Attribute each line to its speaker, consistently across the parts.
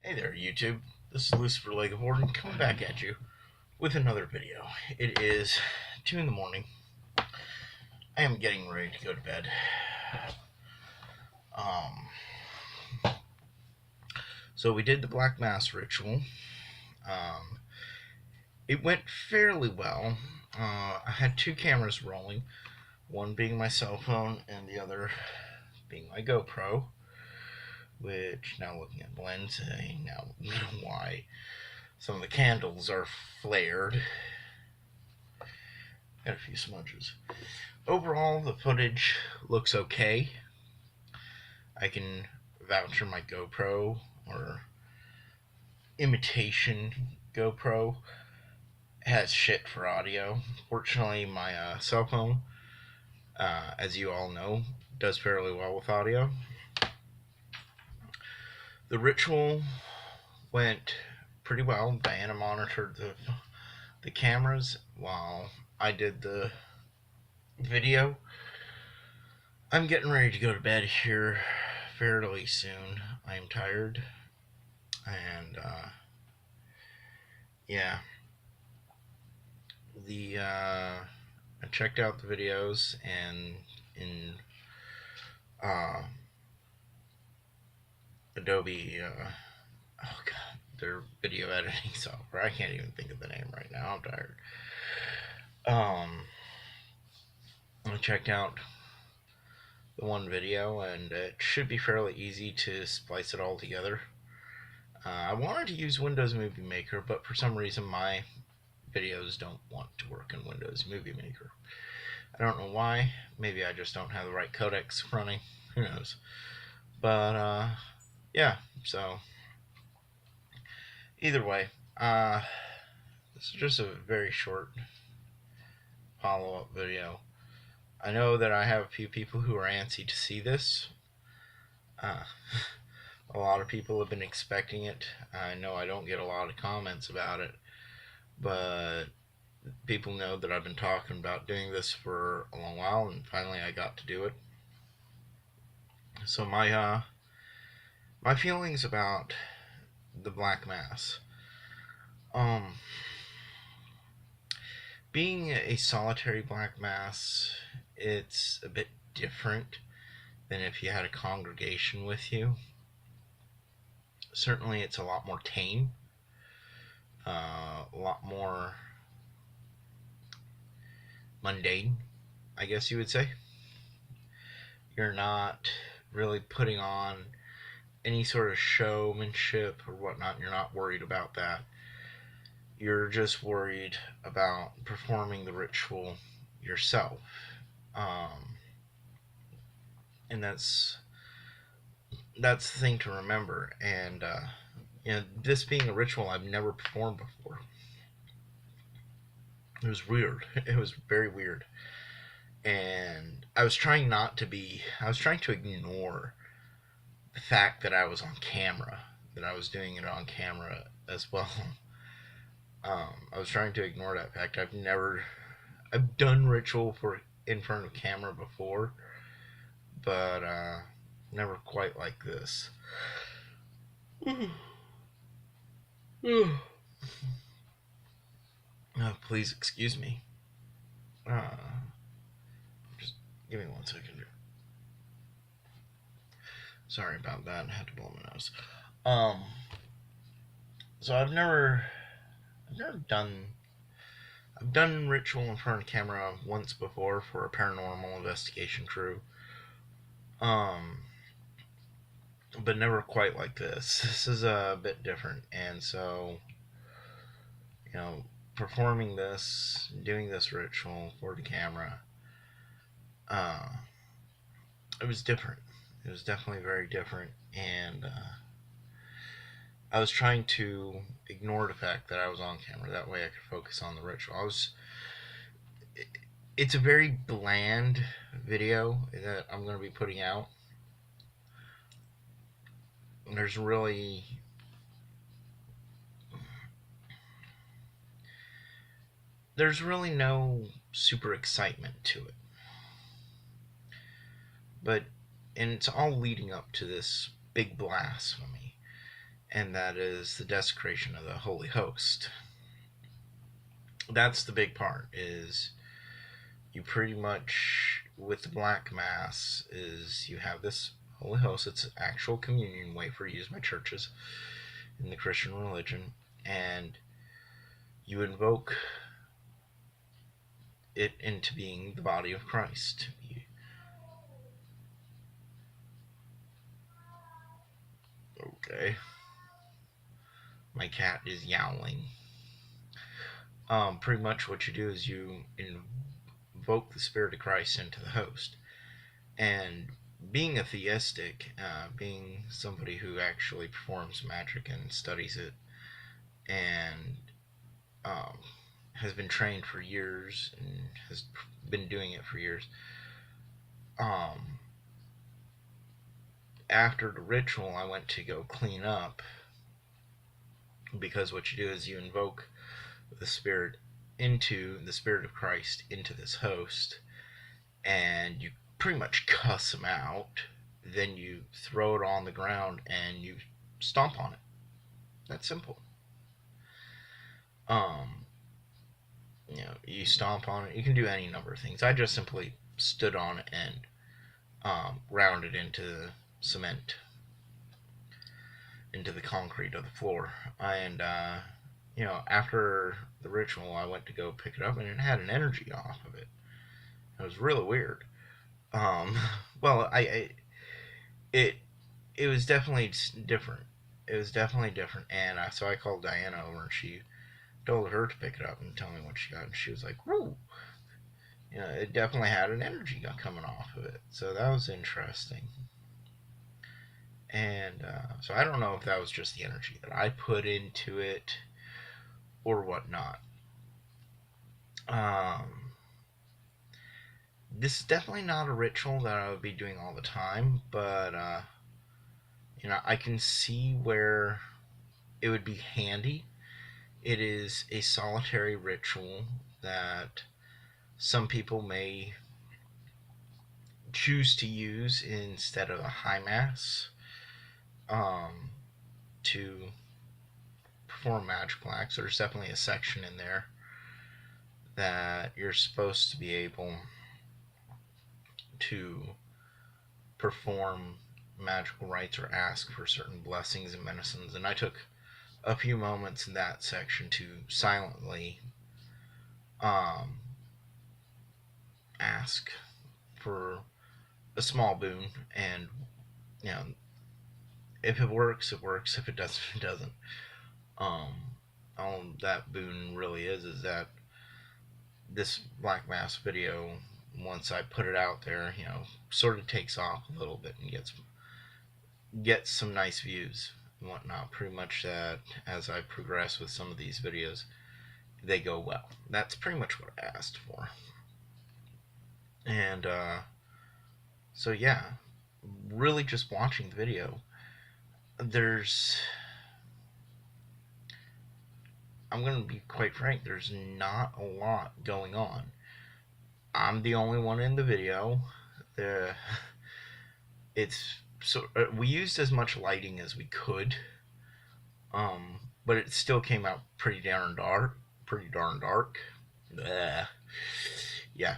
Speaker 1: Hey there, YouTube. This is Lucifer Lake of Warden coming back at you with another video. It is 2 in the morning. I am getting ready to go to bed. Um, so we did the Black Mass ritual. Um, it went fairly well. I had two cameras rolling, one being my cell phone and the other being my GoPro, which now looking at the lens, I now know why some of the candles are flared. Got a few smudges. Overall, the footage looks okay. I can vouch for my GoPro or imitation GoPro has shit for audio. Fortunately, my cell phone, as you all know, does fairly well with audio. The ritual went pretty well. Diana monitored the cameras while I did the video. I'm getting ready to go to bed here fairly soon. I am tired. And, yeah. I checked out the videos and in uh, Adobe, oh god, their video editing software. I can't even think of the name right now. I'm tired. I checked out the one video, and it should be fairly easy to splice it all together. I wanted to use Windows Movie Maker, but for some reason my videos don't want to work in Windows Movie Maker. I don't know why. Maybe I just don't have the right codecs running. Who knows? But yeah. So either way, this is just a very short follow-up video. I know that I have a few people who are antsy to see this. Uh, a lot of people have been expecting it. I know I don't get a lot of comments about it, but people know that I've been talking about doing this for a long while, and finally I got to do it. So my feelings about the Black Mass. Um, being a solitary Black Mass, it's a bit different than if you had a congregation with you. Certainly, it's a lot more tame, a lot more mundane, I guess you would say. You're not really putting on any sort of showmanship or whatnot. You're not worried about that. You're just worried about performing the ritual yourself. Um, and that's the thing to remember. And this being a ritual I've never performed before. It was weird. It was very weird. And I was trying to ignore the fact that I was on camera, that I was doing it on camera as well. I was trying to ignore that fact. I've done ritual for in front of camera before, but never quite like this. Please excuse me. Just give me 1 second here. Sorry about that. I had to blow my nose. Um, so I've done ritual in front of camera once before for a paranormal investigation crew. But never quite like this. This is a bit different, and so performing this, doing this ritual for the camera, uh, it was different. It was definitely very different, and I was trying to ignore the fact that I was on camera. That way, I could focus on the ritual. It's a very bland video that I'm going to be putting out. There's really no super excitement to it. But and it's all leading up to this big blasphemy. and that is the desecration of the Holy Host. That's the big part, is you pretty much, with the Black Mass, is you have this Holy Host. It's an actual communion wafer used by churches in the Christian religion, and you invoke it into being the body of Christ. Okay. My cat is yowling. Pretty much what you do is you invoke the Spirit of Christ into the host. And being a theistic, being somebody who actually performs magic and studies it, and um, has been trained for years and has been doing it for years, after the ritual, I went to go clean up, because what you do is you invoke the Spirit of Christ into this host, and you pretty much cuss him out. Then you throw it on the ground and you stomp on it. That's simple. You stomp on it. You can do any number of things. I just simply stood on it and ground it into cement, into the concrete of the floor. And after the ritual, I went to go pick it up, and it had an energy off of it. It was really weird. Um, well, it was definitely different. It was definitely different, and so I called Diana over, and she told her to pick it up and tell me what she got, and she was like, "Whoa!" It definitely had an energy coming off of it, so that was interesting. And so I don't know if that was just the energy that I put into it or whatnot. This is definitely not a ritual that I would be doing all the time, but I can see where it would be handy. It is a solitary ritual that some people may choose to use instead of a high mass to perform magical acts. There's definitely a section in there that you're supposed to be able to perform magical rites or ask for certain blessings and medicines. And I took a few moments in that section to silently ask for a small boon, and if it works, it works. If it doesn't, it doesn't. All that boon really is that this Black Mass video, once I put it out there, sort of takes off a little bit and gets some nice views and whatnot. Pretty much that as I progress with some of these videos, they go well. That's pretty much what I asked for. And so yeah, really just watching the video, I'm going to be quite frank, there's not a lot going on. I'm the only one in the video. We used as much lighting as we could, but it still came out pretty darn dark. Yeah,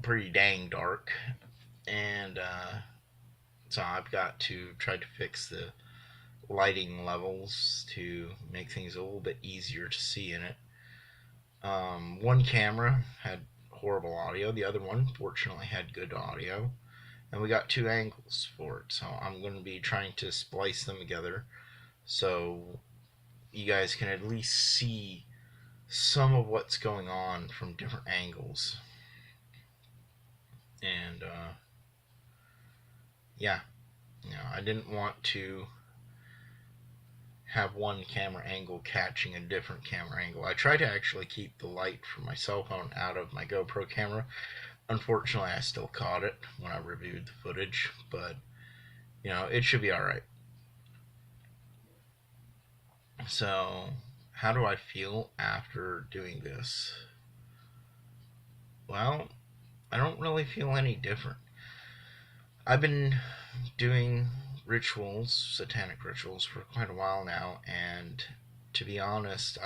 Speaker 1: pretty dang dark. And so I've got to try to fix the lighting levels to make things a little bit easier to see in it. One camera had horrible audio. The other one, fortunately, had good audio. And we got two angles for it. So I'm going to be trying to splice them together so you guys can at least see some of what's going on from different angles. And yeah, I didn't want to have one camera angle catching a different camera angle. I tried to actually keep the light from my cell phone out of my GoPro camera. Unfortunately, I still caught it when I reviewed the footage, but it should be alright. So, how do I feel after doing this? Well, I don't really feel any different. I've been doing rituals, satanic rituals, for quite a while now, and to be honest,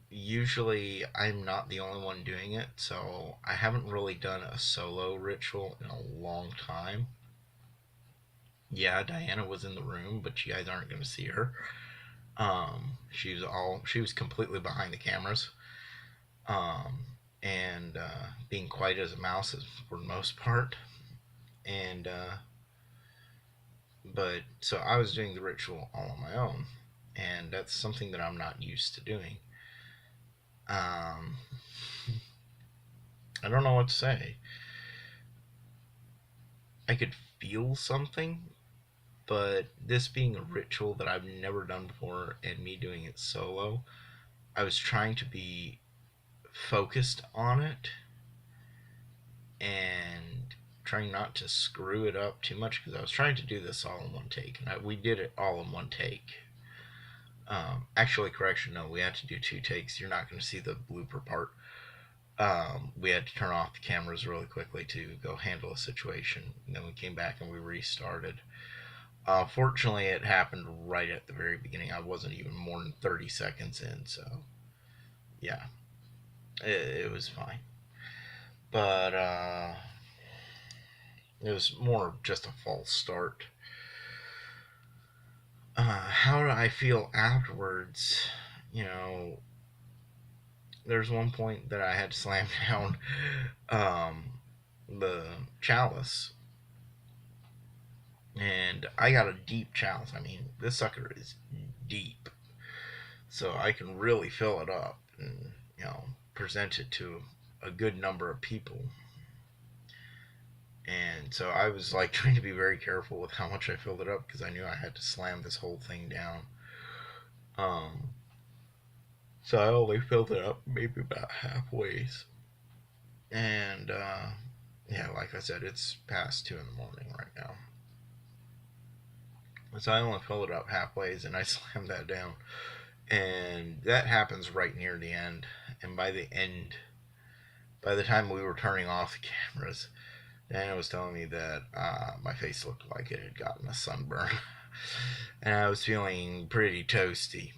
Speaker 1: usually I'm not the only one doing it, so I haven't really done a solo ritual in a long time. Yeah, Diana was in the room, but you guys aren't going to see her. She was completely behind the cameras, um, and being quiet as a mouse for the most part. And but so I was doing the ritual all on my own, and that's something that I'm not used to doing. Um, I don't know what to say. I could feel something, but this being a ritual that I've never done before and me doing it solo, I was trying to be focused on it and trying not to screw it up too much because I was trying to do this all in one take, and we did it all in one take. Actually, correction, no, we had to do two takes. You're not going to see the blooper part. We had to turn off the cameras really quickly to go handle a situation, and then we came back and we restarted. Fortunately, it happened right at the very beginning. I wasn't even more than 30 seconds in, so yeah, it was fine. But it was more just a false start. How do I feel afterwards? You know, there's one point that I had to slam down um, the chalice, and I got a deep chalice. I mean, this sucker is deep, so I can really fill it up and present it to a good number of people. And so I was like trying to be very careful with how much I filled it up because I knew I had to slam this whole thing down. Um, so I only filled it up maybe about halfway. And yeah, like I said, it's past 2 in the morning right now. So I only filled it up halfway and I slammed that down. And that happens right near the end. And by the end, by the time we were turning off the cameras, Diana was telling me that my face looked like it had gotten a sunburn. And I was feeling pretty toasty.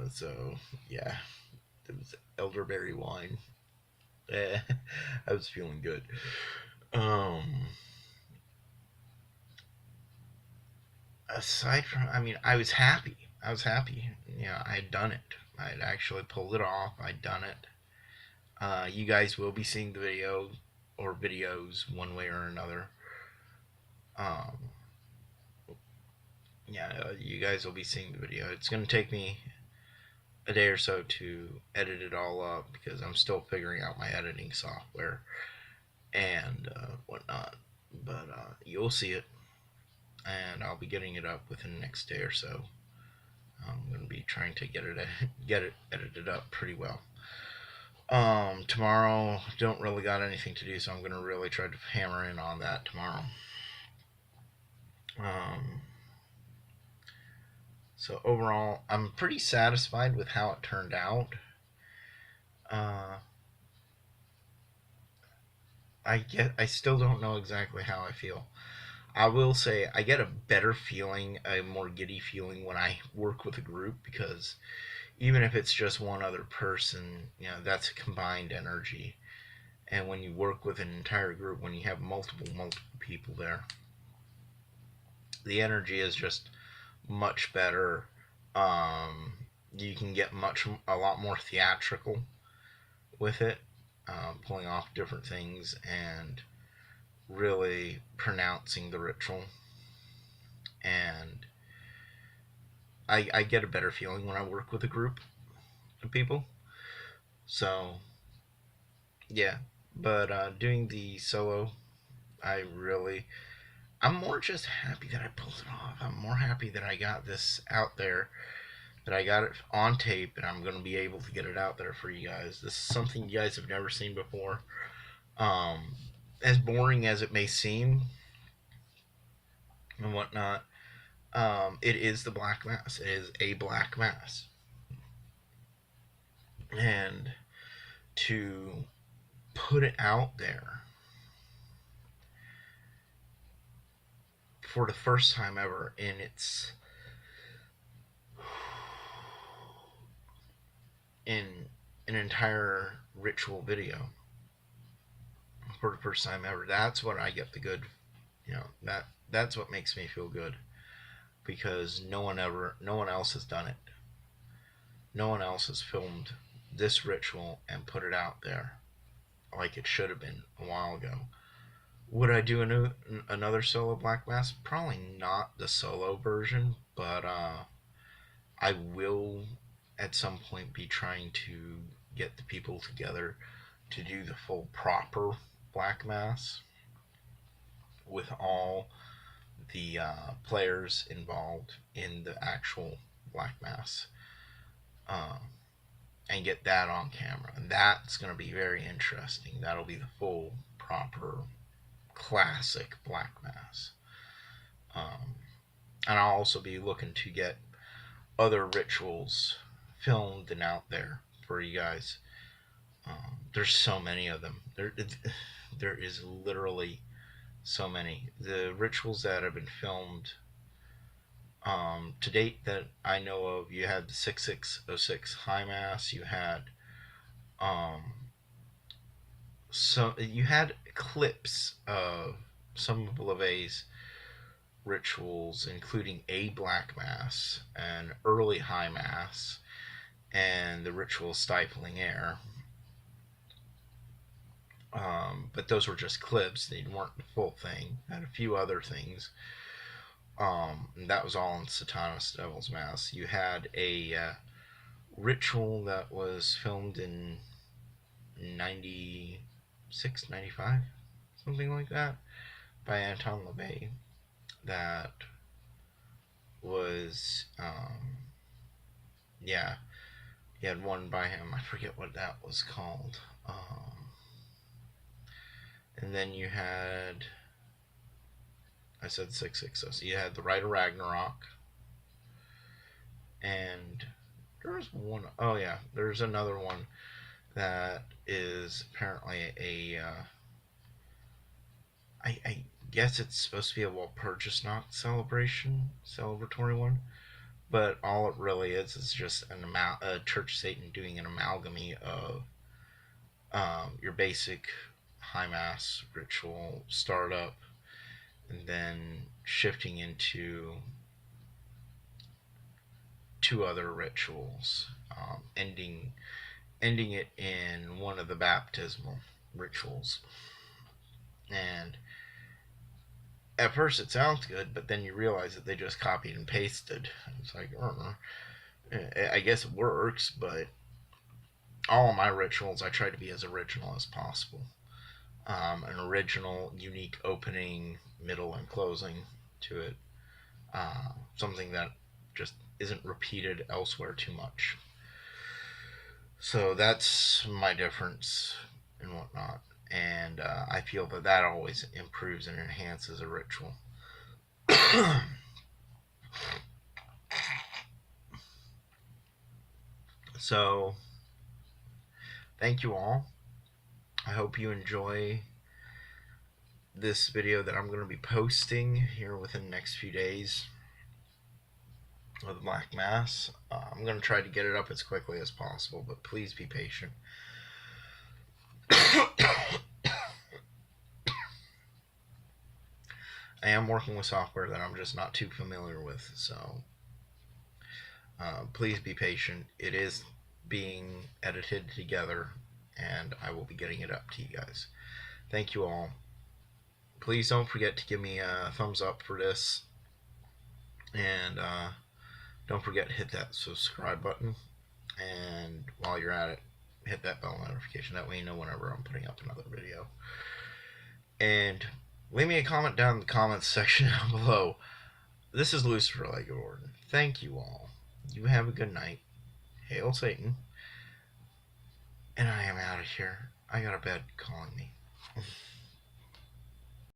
Speaker 1: So, yeah, it was elderberry wine. I was feeling good. Um, Aside from, I mean, I was happy. I was happy. I had done it. I had actually pulled it off. I'd done it. You guys will be seeing the video or videos one way or another. Um, yeah, you guys will be seeing the video. It's going to take me a day or so to edit it all up because I'm still figuring out my editing software and whatnot. But you'll see it, and I'll be getting it up within the next day or so. I'm going to be trying to get it edited up pretty well. Tomorrow, don't really got anything to do, so I'm going to really try to hammer in on that tomorrow. Um, so overall, I'm pretty satisfied with how it turned out. Uh, I still don't know exactly how I feel. I will say I get a better feeling, a more giddy feeling when I work with a group because even if it's just one other person, that's a combined energy. And when you work with an entire group, when you have multiple people there, the energy is just much better. Um, you can get a lot more theatrical with it, pulling off different things and really pronouncing the ritual. And I get a better feeling when I work with a group of people. So yeah, but doing the solo, I'm more just happy that I pulled it off. I'm more happy that I got this out there, that I got it on tape, and I'm going to be able to get it out there for you guys. This is something you guys have never seen before. Um, as boring as it may seem and whatnot, it is the Black Mass. It is a Black Mass. And to put it out there for the first time ever in its in an entire ritual video, for the first time ever. That's what I get the good, that's what makes me feel good, because no one else has done it. No one else has filmed this ritual and put it out there like it should have been a while ago. Would I do another solo Black Mass? Probably not the solo version, but I will at some point be trying to get the people together to do the full proper Black Mass with all the players involved in the actual Black Mass, and get that on camera. And that's going to be very interesting. That'll be the full, proper, classic Black Mass. And I'll also be looking to get other rituals filmed and out there for you guys. There's so many of them. There is literally so many. The rituals that have been filmed to date that I know of, you had the 6606 High Mass, you had so you had clips of some of LaVey's rituals, including a Black Mass, an early High Mass, and the ritual Stifling Air. But those were just clips. They weren't the full thing. Had a few other things. And that was all in Satanas Devil's Mass. You had a ritual that was filmed in 96, 95, something like that, by Anton LaVey. That was, yeah, you had one by him. I forget what that was called. And then you had, I said 660. So you had the Rite of Ragnarok. And there's one, oh yeah, there's another one that is apparently I guess it's supposed to be a Walpurgis Nacht celebratory one. But all it really is just a Church of Satan doing an amalgamy of your basic High Mass ritual startup, and then shifting into two other rituals, ending it in one of the baptismal rituals. And at first it sounds good, but then you realize that they just copied and pasted. It's like, I guess it works, but all of my rituals I try to be as original as possible. An original, unique opening, middle, and closing to it. Something that just isn't repeated elsewhere too much. So that's my difference and whatnot. And I feel that always improves and enhances a ritual. So, thank you all. I hope you enjoy this video that I'm going to be posting here within the next few days of the Black Mass. I'm going to try to get it up as quickly as possible, but please be patient. I am working with software that I'm just not too familiar with, so please be patient. It is being edited together, and I will be getting it up to you guys. Thank you all. Please don't forget to give me a thumbs up for this, and don't forget to hit that subscribe button, and while you're at it, hit that bell notification. That way you know whenever I'm putting up another video. And leave me a comment down in the comments section down below. This is Lucifer Leggewarden. Thank you all. You have a good night. Hail Satan. And I am out of here. I got a bed calling me.